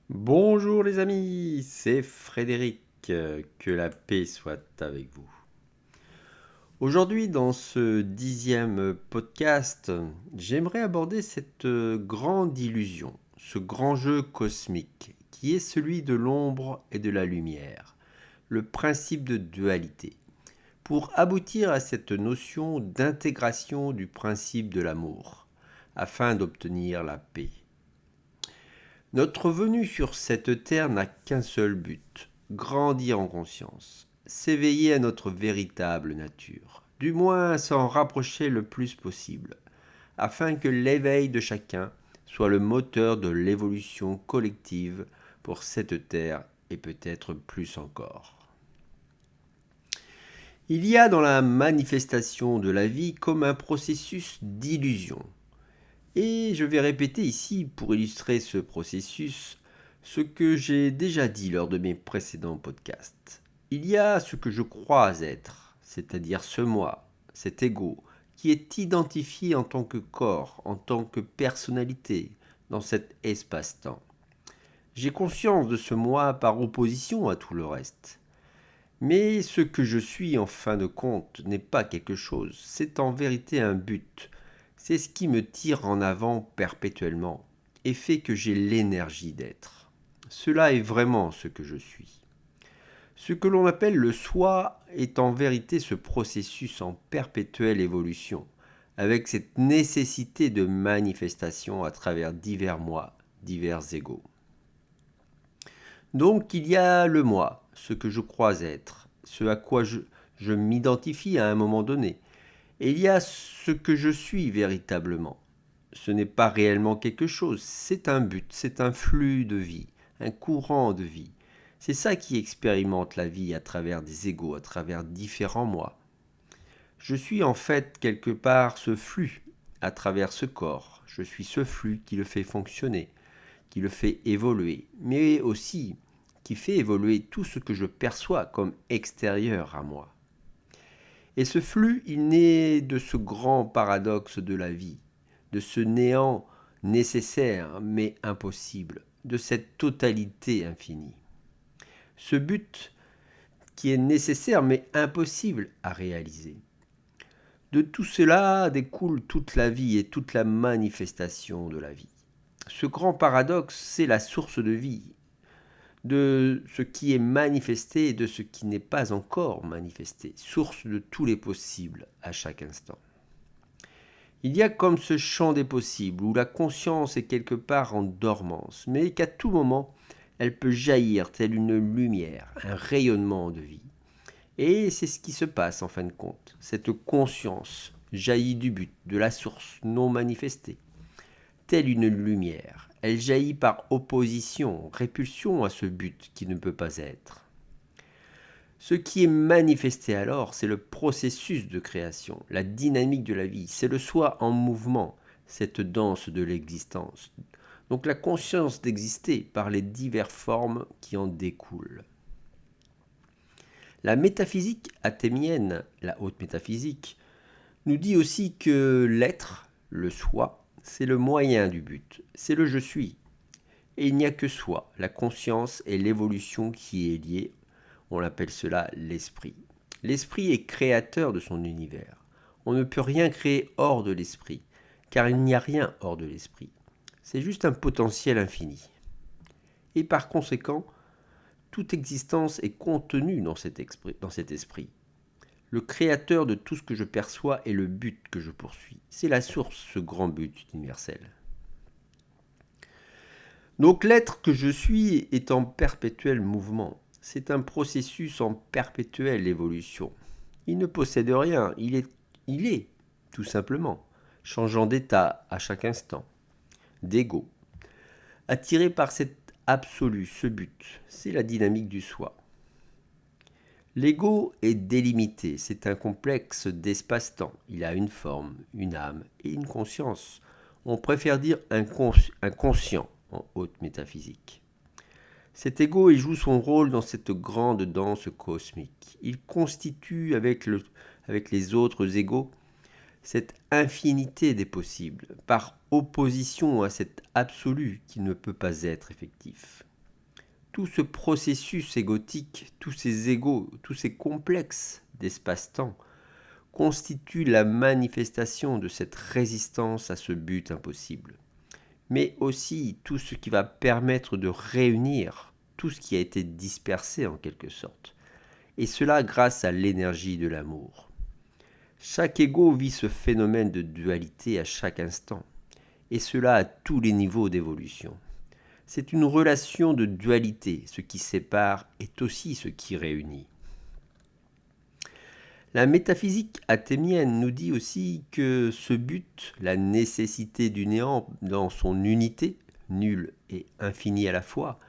Bonjour les amis, c'est Frédéric, que la paix soit avec vous. Aujourd'hui, dans ce 10e podcast, j'aimerais aborder cette grande illusion, ce grand jeu cosmique, qui est celui de l'ombre et de la lumière, le principe de dualité, pour aboutir à cette notion d'intégration du principe de l'amour, afin d'obtenir la paix. Notre venue sur cette terre n'a qu'un seul but, grandir en conscience, s'éveiller à notre véritable nature, du moins s'en rapprocher le plus possible, afin que l'éveil de chacun soit le moteur de l'évolution collective pour cette terre et peut-être plus encore. Il y a dans la manifestation de la vie comme un processus d'illusion. Et je vais répéter ici, pour illustrer ce processus, ce que j'ai déjà dit lors de mes précédents podcasts. Il y a ce que je crois être, c'est-à-dire ce moi, cet ego, qui est identifié en tant que corps, en tant que personnalité, dans cet espace-temps. J'ai conscience de ce moi par opposition à tout le reste. Mais ce que je suis en fin de compte n'est pas quelque chose, c'est en vérité un but. C'est ce qui me tire en avant perpétuellement et fait que j'ai l'énergie d'être. Cela est vraiment ce que je suis. Ce que l'on appelle le soi est en vérité ce processus en perpétuelle évolution, avec cette nécessité de manifestation à travers divers moi, divers égaux. Donc il y a le moi, ce que je crois être, ce à quoi je m'identifie à un moment donné. Et il y a ce que je suis véritablement. Ce n'est pas réellement quelque chose, c'est un but, c'est un flux de vie, un courant de vie. C'est ça qui expérimente la vie à travers des égaux, à travers différents moi. Je suis en fait quelque part ce flux à travers ce corps. Je suis ce flux qui le fait fonctionner, qui le fait évoluer, mais aussi qui fait évoluer tout ce que je perçois comme extérieur à moi. Et ce flux, il naît de ce grand paradoxe de la vie, de ce néant nécessaire mais impossible, de cette totalité infinie. Ce but qui est nécessaire mais impossible à réaliser. De tout cela découle toute la vie et toute la manifestation de la vie. Ce grand paradoxe, c'est la source de vie, de ce qui est manifesté et de ce qui n'est pas encore manifesté, source de tous les possibles à chaque instant. Il y a comme ce champ des possibles où la conscience est quelque part en dormance, mais qu'à tout moment, elle peut jaillir telle une lumière, un rayonnement de vie. Et c'est ce qui se passe en fin de compte. Cette conscience jaillit du but, de la source non manifestée. Telle une lumière, elle jaillit par opposition, répulsion à ce but qui ne peut pas être. Ce qui est manifesté alors, c'est le processus de création, la dynamique de la vie, c'est le soi en mouvement, cette danse de l'existence. Donc la conscience d'exister par les diverses formes qui en découlent. La métaphysique athémienne, la haute métaphysique, nous dit aussi que l'être, le soi, c'est le moyen du but, c'est le je suis. Et il n'y a que soi, la conscience et l'évolution qui est liée. On appelle cela l'esprit. L'esprit est créateur de son univers. On ne peut rien créer hors de l'esprit, car il n'y a rien hors de l'esprit. C'est juste un potentiel infini. Et par conséquent, toute existence est contenue dans cet esprit. Le créateur de tout ce que je perçois est le but que je poursuis. C'est la source, ce grand but universel. Donc l'être que je suis est en perpétuel mouvement. C'est un processus en perpétuelle évolution. Il ne possède rien, il est tout simplement, changeant d'état à chaque instant, d'ego. Attiré par cet absolu, ce but, c'est la dynamique du soi. L'ego est délimité, c'est un complexe d'espace-temps. Il a une forme, une âme et une conscience. On préfère dire un conscient en haute métaphysique. Cet ego, il joue son rôle dans cette grande danse cosmique. Il constitue avec les autres égos cette infinité des possibles, par opposition à cet absolu qui ne peut pas être effectif. Tout ce processus égotique, tous ces égos, tous ces complexes d'espace-temps constituent la manifestation de cette résistance à ce but impossible, mais aussi tout ce qui va permettre de réunir tout ce qui a été dispersé en quelque sorte, et cela grâce à l'énergie de l'amour. Chaque ego vit ce phénomène de dualité à chaque instant, et cela à tous les niveaux d'évolution. C'est une relation de dualité, ce qui sépare est aussi ce qui réunit. La métaphysique athénienne nous dit aussi que ce but, la nécessité du néant dans son unité, nulle et infinie à la fois,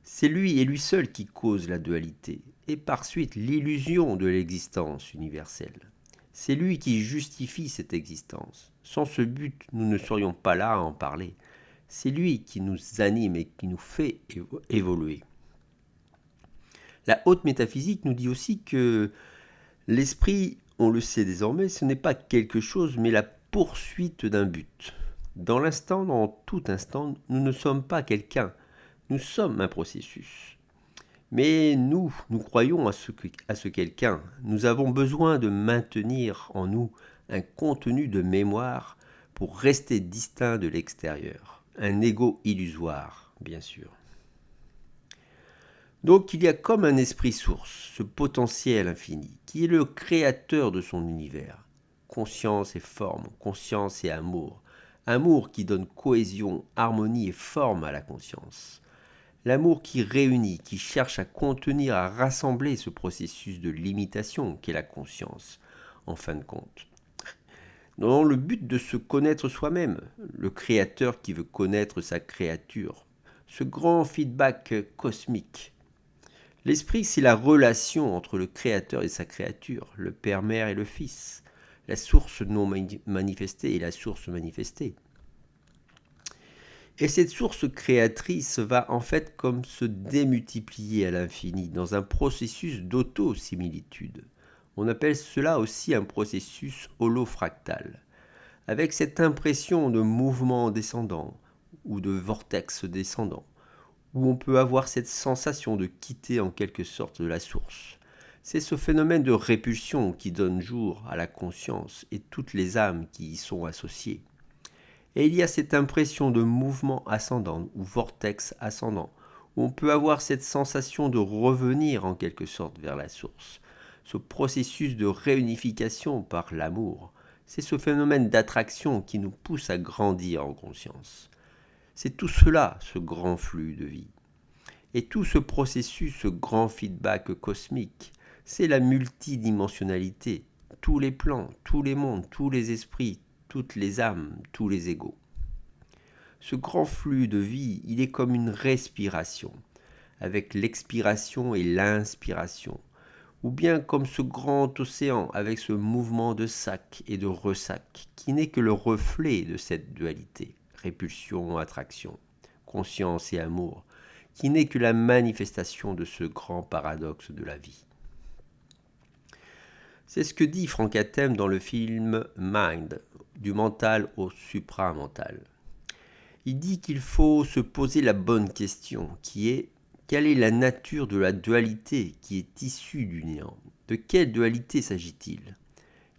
c'est lui et lui seul qui cause la dualité, et par suite l'illusion de l'existence universelle. C'est lui qui justifie cette existence. Sans ce but, nous ne serions pas là à en parler. C'est lui qui nous anime et qui nous fait évoluer. La haute métaphysique nous dit aussi que l'esprit, on le sait désormais, ce n'est pas quelque chose, mais la poursuite d'un but. Dans l'instant, dans tout instant, nous ne sommes pas quelqu'un, nous sommes un processus. Mais nous croyons à ce quelqu'un. Nous avons besoin de maintenir en nous un contenu de mémoire pour rester distinct de l'extérieur. Un ego illusoire, bien sûr. Donc il y a comme un esprit source, ce potentiel infini, qui est le créateur de son univers. Conscience et forme, conscience et amour. Amour qui donne cohésion, harmonie et forme à la conscience. L'amour qui réunit, qui cherche à contenir, à rassembler ce processus de limitation qu'est la conscience, en fin de compte. Dans le but de se connaître soi-même, le créateur qui veut connaître sa créature, ce grand feedback cosmique. L'esprit, c'est la relation entre le créateur et sa créature, le père, mère et le fils, la source non manifestée et la source manifestée. Et cette source créatrice va en fait comme se démultiplier à l'infini dans un processus d'auto-similitude. On appelle cela aussi un processus holofractal, avec cette impression de mouvement descendant ou de vortex descendant, où on peut avoir cette sensation de quitter en quelque sorte la source. C'est ce phénomène de répulsion qui donne jour à la conscience et toutes les âmes qui y sont associées. Et il y a cette impression de mouvement ascendant ou vortex ascendant, où on peut avoir cette sensation de revenir en quelque sorte vers la source. Ce processus de réunification par l'amour, c'est ce phénomène d'attraction qui nous pousse à grandir en conscience. C'est tout cela, ce grand flux de vie. Et tout ce processus, ce grand feedback cosmique, c'est la multidimensionnalité, tous les plans, tous les mondes, tous les esprits, toutes les âmes, tous les égos. Ce grand flux de vie, il est comme une respiration, avec l'expiration et l'inspiration, ou bien comme ce grand océan avec ce mouvement de sac et de ressac, qui n'est que le reflet de cette dualité, répulsion, attraction, conscience et amour, qui n'est que la manifestation de ce grand paradoxe de la vie. C'est ce que dit Frank Hatem dans le film Mind, du mental au supramental. Il dit qu'il faut se poser la bonne question, qui est quelle est la nature de la dualité qui est issue du néant? De quelle dualité s'agit-il?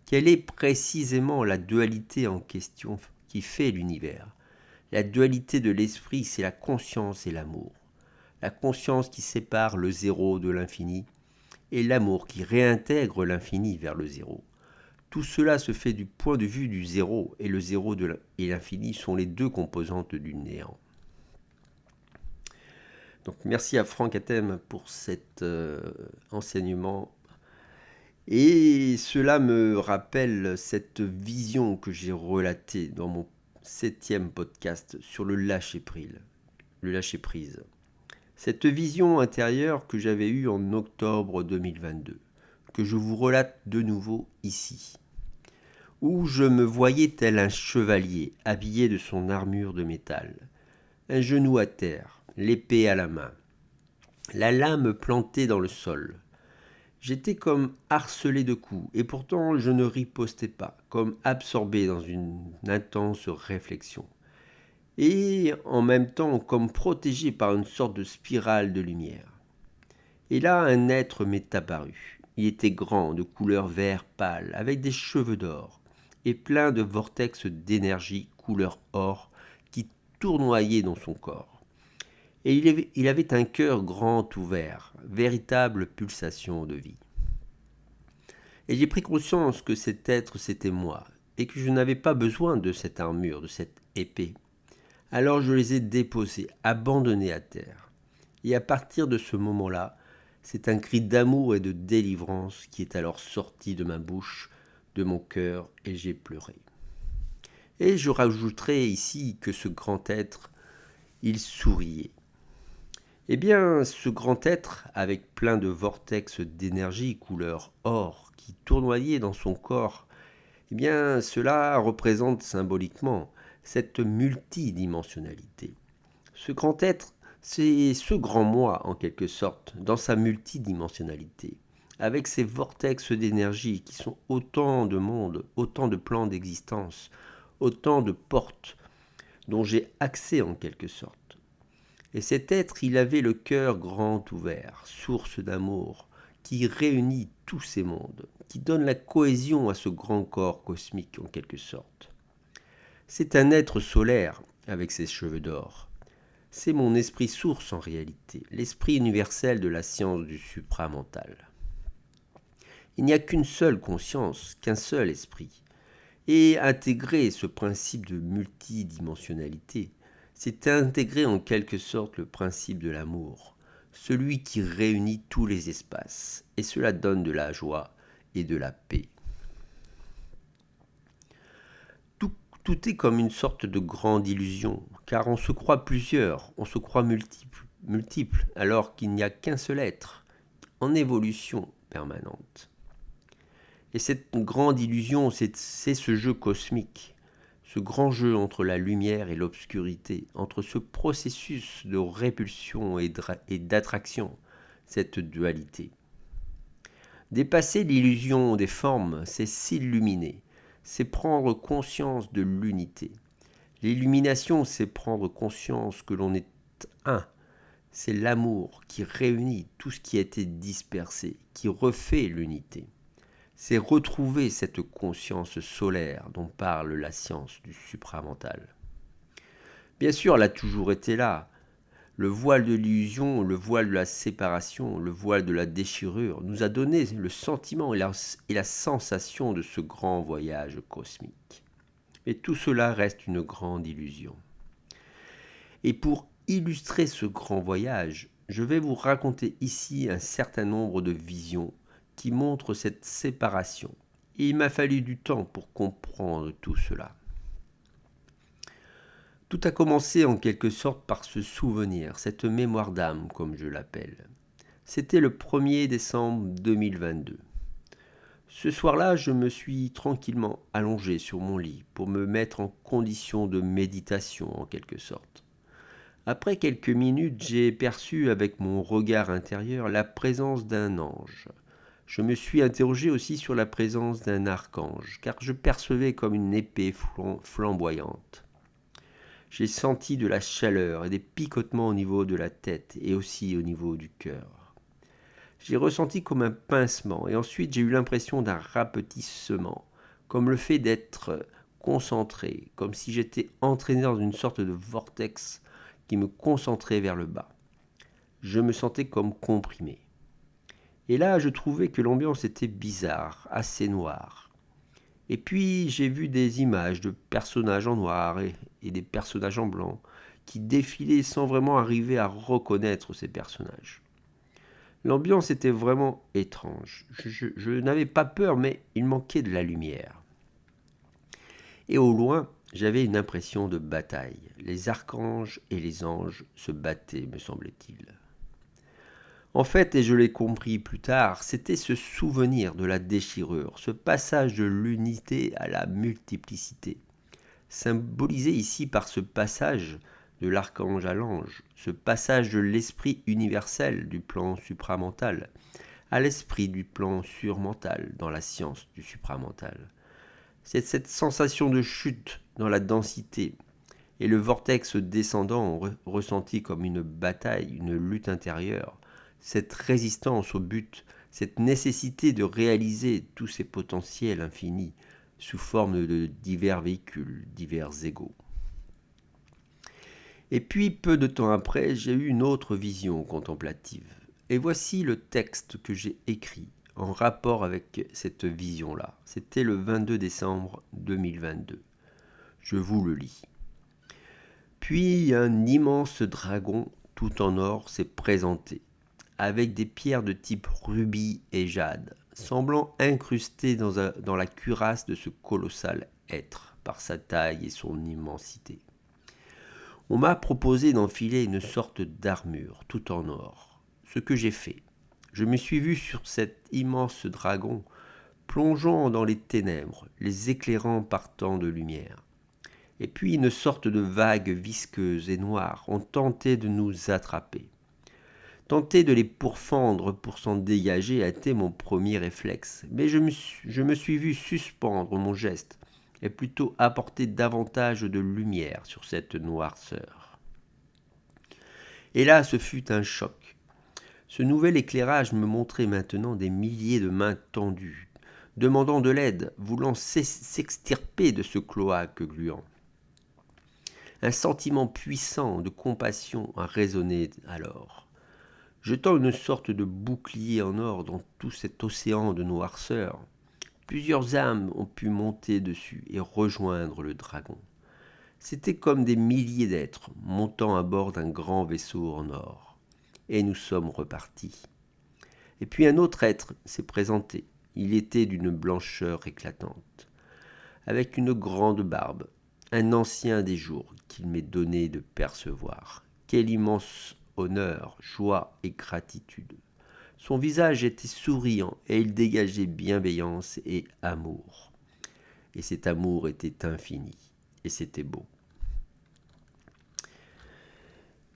Quelle est précisément la dualité en question qui fait l'univers? La dualité de l'esprit, c'est la conscience et l'amour. La conscience qui sépare le zéro de l'infini, et l'amour qui réintègre l'infini vers le zéro. Tout cela se fait du point de vue du zéro, et le zéro et l'infini sont les deux composantes du néant. Donc merci à Frank Hatem pour cet enseignement. Et cela me rappelle cette vision que j'ai relatée dans mon 7e podcast sur le lâcher-prise. Cette vision intérieure que j'avais eue en octobre 2022, que je vous relate de nouveau ici, où je me voyais tel un chevalier habillé de son armure de métal, un genou à terre, l'épée à la main, la lame plantée dans le sol. J'étais comme harcelé de coups, et pourtant je ne ripostais pas, comme absorbé dans une intense réflexion. et en même temps comme protégé par une sorte de spirale de lumière. Et là, un être m'est apparu. Il était grand, de couleur vert pâle, avec des cheveux d'or, et plein de vortex d'énergie couleur or qui tournoyaient dans son corps. Et il avait un cœur grand ouvert, véritable pulsation de vie. Et j'ai pris conscience que cet être c'était moi, et que je n'avais pas besoin de cette armure, de cette épée. Alors je les ai déposés, abandonnés à terre. Et à partir de ce moment-là, c'est un cri d'amour et de délivrance qui est alors sorti de ma bouche, de mon cœur, et j'ai pleuré. Et je rajouterai ici que ce grand être, il souriait. Eh bien, ce grand être, avec plein de vortex d'énergie couleur or qui tournoyaient dans son corps, eh bien, cela représente symboliquement cette multidimensionnalité. Ce grand être, c'est ce grand moi, en quelque sorte, dans sa multidimensionnalité, avec ses vortex d'énergie qui sont autant de mondes, autant de plans d'existence, autant de portes dont j'ai accès en quelque sorte. Et cet être, il avait le cœur grand ouvert, source d'amour, qui réunit tous ces mondes, qui donne la cohésion à ce grand corps cosmique en quelque sorte. C'est un être solaire avec ses cheveux d'or. C'est mon esprit source en réalité, l'esprit universel de la science du supramental. Il n'y a qu'une seule conscience, qu'un seul esprit. Et intégrer ce principe de multidimensionnalité, c'est intégrer en quelque sorte le principe de l'amour, celui qui réunit tous les espaces, et cela donne de la joie et de la paix. Tout est comme une sorte de grande illusion, car on se croit plusieurs, on se croit multiples, alors qu'il n'y a qu'un seul être, en évolution permanente. Et cette grande illusion, c'est ce jeu cosmique, ce grand jeu entre la lumière et l'obscurité, entre ce processus de répulsion et d'attraction, cette dualité. Dépasser l'illusion des formes, c'est s'illuminer, c'est prendre conscience de l'unité. L'illumination, c'est prendre conscience que l'on est un. C'est l'amour qui réunit tout ce qui a été dispersé, qui refait l'unité. C'est retrouver cette conscience solaire dont parle la science du supramental. Bien sûr, elle a toujours été là. Le voile de l'illusion, le voile de la séparation, le voile de la déchirure nous a donné le sentiment et la sensation de ce grand voyage cosmique. Mais tout cela reste une grande illusion. Et pour illustrer ce grand voyage, je vais vous raconter ici un certain nombre de visions qui montrent cette séparation. Et il m'a fallu du temps pour comprendre tout cela. Tout a commencé en quelque sorte par ce souvenir, cette mémoire d'âme comme je l'appelle. C'était le 1er décembre 2022. Ce soir-là, je me suis tranquillement allongé sur mon lit pour me mettre en condition de méditation en quelque sorte. Après quelques minutes, j'ai perçu avec mon regard intérieur la présence d'un ange. Je me suis interrogé aussi sur la présence d'un archange, car je percevais comme une épée flamboyante. J'ai senti de la chaleur et des picotements au niveau de la tête et aussi au niveau du cœur. J'ai ressenti comme un pincement et ensuite j'ai eu l'impression d'un rapetissement, comme le fait d'être concentré, comme si j'étais entraîné dans une sorte de vortex qui me concentrait vers le bas. Je me sentais comme comprimé. Et là, je trouvais que l'ambiance était bizarre, assez noire. Et puis, j'ai vu des images de personnages en noir et des personnages en blanc qui défilaient sans vraiment arriver à reconnaître ces personnages. L'ambiance était vraiment étrange. Je n'avais pas peur, mais il manquait de la lumière. Et au loin, j'avais une impression de bataille. Les archanges et les anges se battaient, me semblait-il. En fait, et je l'ai compris plus tard, c'était ce souvenir de la déchirure, ce passage de l'unité à la multiplicité, symbolisé ici par ce passage de l'archange à l'ange, ce passage de l'esprit universel du plan supramental à l'esprit du plan surmental dans la science du supramental. C'est cette sensation de chute dans la densité et le vortex descendant ressenti comme une bataille, une lutte intérieure, cette résistance au but, cette nécessité de réaliser tous ces potentiels infinis sous forme de divers véhicules, divers égos. Et puis, peu de temps après, j'ai eu une autre vision contemplative. Et voici le texte que j'ai écrit en rapport avec cette vision-là. C'était le 22 décembre 2022. Je vous le lis. Puis un immense dragon tout en or s'est présenté, avec des pierres de type rubis et jade, semblant incrustées dans la cuirasse de ce colossal être, par sa taille et son immensité. On m'a proposé d'enfiler une sorte d'armure tout en or, ce que j'ai fait. Je me suis vu sur cet immense dragon, plongeant dans les ténèbres, les éclairant par tant de lumière. Et puis une sorte de vagues visqueuses et noires ont tenté de nous attraper. Tenter de les pourfendre pour s'en dégager a été mon premier réflexe, mais je me suis vu suspendre mon geste et plutôt apporter davantage de lumière sur cette noirceur. Et là, ce fut un choc. Ce nouvel éclairage me montrait maintenant des milliers de mains tendues, demandant de l'aide, voulant s'extirper de ce cloaque gluant. Un sentiment puissant de compassion a résonné alors. Jetant une sorte de bouclier en or dans tout cet océan de noirceur, plusieurs âmes ont pu monter dessus et rejoindre le dragon. C'était comme des milliers d'êtres montant à bord d'un grand vaisseau en or. Et nous sommes repartis. Et puis un autre être s'est présenté. Il était d'une blancheur éclatante, avec une grande barbe, un ancien des jours qu'il m'est donné de percevoir. Quel immense honneur, joie et gratitude. Son visage était souriant et il dégageait bienveillance et amour. Et cet amour était infini, et c'était beau.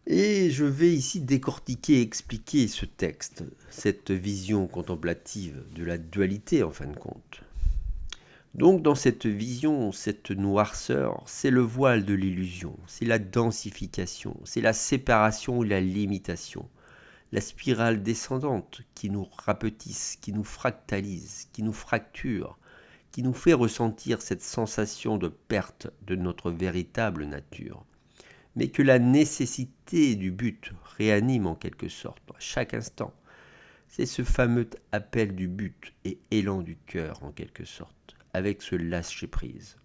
Et je vais ici décortiquer et expliquer ce texte, cette vision contemplative de la dualité en fin de compte. Donc dans cette vision, cette noirceur, c'est le voile de l'illusion, c'est la densification, c'est la séparation et la limitation, la spirale descendante qui nous rapetisse, qui nous fractalise, qui nous fracture, qui nous fait ressentir cette sensation de perte de notre véritable nature, mais que la nécessité du but réanime en quelque sorte à chaque instant. C'est ce fameux appel du but et élan du cœur en quelque sorte, avec ce lâcher-prise.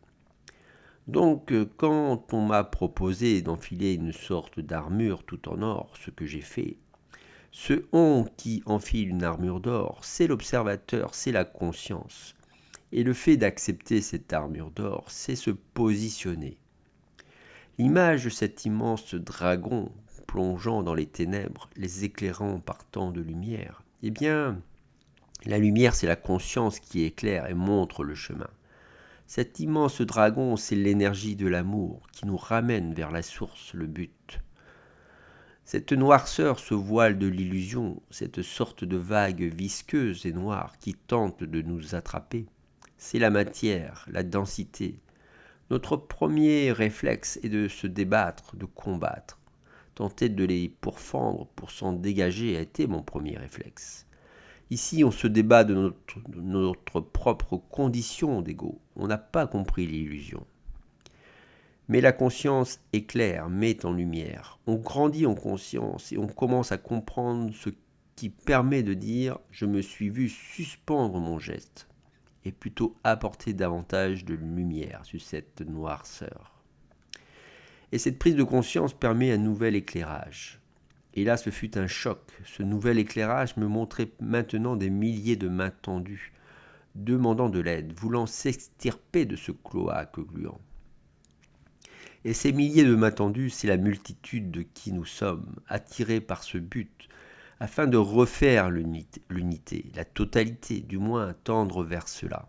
Donc, quand on m'a proposé d'enfiler une sorte d'armure tout en or, ce que j'ai fait, ce on qui enfile une armure d'or, c'est l'observateur, c'est la conscience. Et le fait d'accepter cette armure d'or, c'est se positionner. L'image de cet immense dragon plongeant dans les ténèbres, les éclairant par tant de lumière, eh bien, la lumière, c'est la conscience qui éclaire et montre le chemin. Cet immense dragon, c'est l'énergie de l'amour qui nous ramène vers la source, le but. Cette noirceur, ce voile de l'illusion, cette sorte de vague visqueuse et noire qui tente de nous attraper, c'est la matière, la densité. Notre premier réflexe est de se débattre, de combattre. Tenter de les pourfendre pour s'en dégager a été mon premier réflexe. Ici, on se débat de notre propre condition d'ego. On n'a pas compris l'illusion. Mais la conscience éclaire, met en lumière. On grandit en conscience et on commence à comprendre ce qui permet de dire « je me suis vu suspendre mon geste » et plutôt apporter davantage de lumière sur cette noirceur. Et cette prise de conscience permet un nouvel éclairage. Et là, ce fut un choc. Ce nouvel éclairage me montrait maintenant des milliers de mains tendues, demandant de l'aide, voulant s'extirper de ce cloaque gluant. Et ces milliers de mains tendues, c'est la multitude de qui nous sommes, attirés par ce but, afin de refaire l'unité, la totalité, du moins tendre vers cela.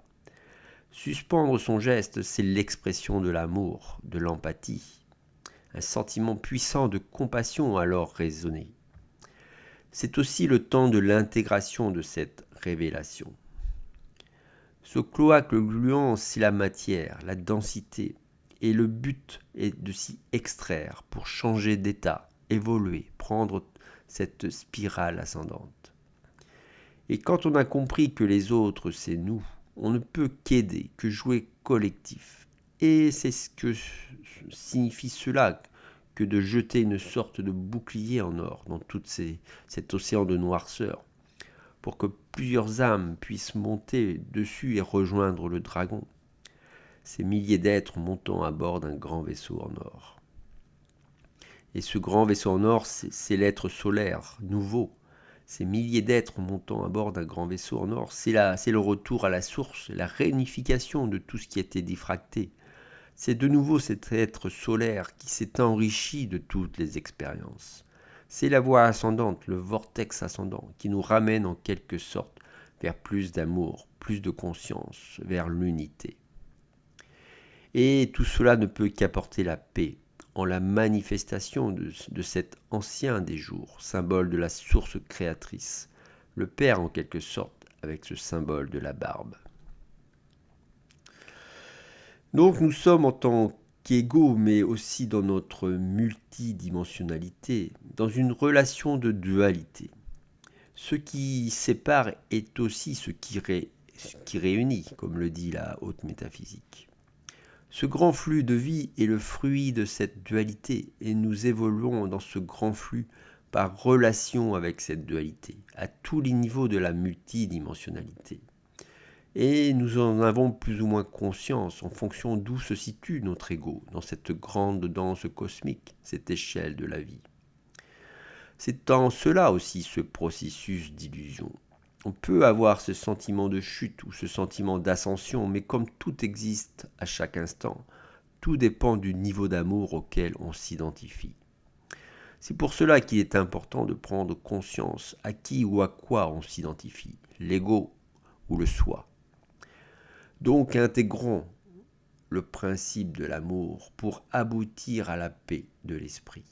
Suspendre son geste, c'est l'expression de l'amour, de l'empathie. Un sentiment puissant de compassion a alors résonné. C'est aussi le temps de l'intégration de cette révélation. Ce cloaque gluant, c'est la matière, la densité, Et le but est de s'y extraire pour changer d'état, évoluer, prendre cette spirale ascendante. Et quand on a compris que les autres, c'est nous, on ne peut qu'aider, que jouer collectif. Et c'est ce que signifie cela, que de jeter une sorte de bouclier en or dans cet océan de noirceur, pour que plusieurs âmes puissent monter dessus et rejoindre le dragon, ces milliers d'êtres montant à bord d'un grand vaisseau en or. Et ce grand vaisseau en or, c'est l'être solaire, nouveau. Ces milliers d'êtres montant à bord d'un grand vaisseau en or, c'est le retour à la source, la réunification de tout ce qui était diffracté. C'est de nouveau cet être solaire qui s'est enrichi de toutes les expériences. C'est la voie ascendante, le vortex ascendant, qui nous ramène en quelque sorte vers plus d'amour, plus de conscience, vers l'unité. Et tout cela ne peut qu'apporter la paix, en la manifestation de cet ancien des jours, symbole de la source créatrice, le Père en quelque sorte, avec ce symbole de la barbe. Donc nous sommes en tant qu'égaux, mais aussi dans notre multidimensionnalité, dans une relation de dualité. Ce qui sépare est aussi ce qui réunit, comme le dit la haute métaphysique. Ce grand flux de vie est le fruit de cette dualité, et nous évoluons dans ce grand flux par relation avec cette dualité, à tous les niveaux de la multidimensionnalité. Et nous en avons plus ou moins conscience en fonction d'où se situe notre ego dans cette grande danse cosmique, cette échelle de la vie. C'est en cela aussi ce processus d'illusion. On peut avoir ce sentiment de chute ou ce sentiment d'ascension, mais comme tout existe à chaque instant, tout dépend du niveau d'amour auquel on s'identifie. C'est pour cela qu'il est important de prendre conscience à qui ou à quoi on s'identifie, l'ego ou le soi. Donc intégrons le principe de l'amour pour aboutir à la paix de l'esprit.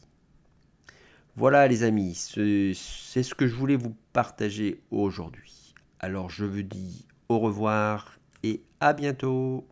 Voilà les amis, c'est ce que je voulais vous partager aujourd'hui. Alors je vous dis au revoir et à bientôt.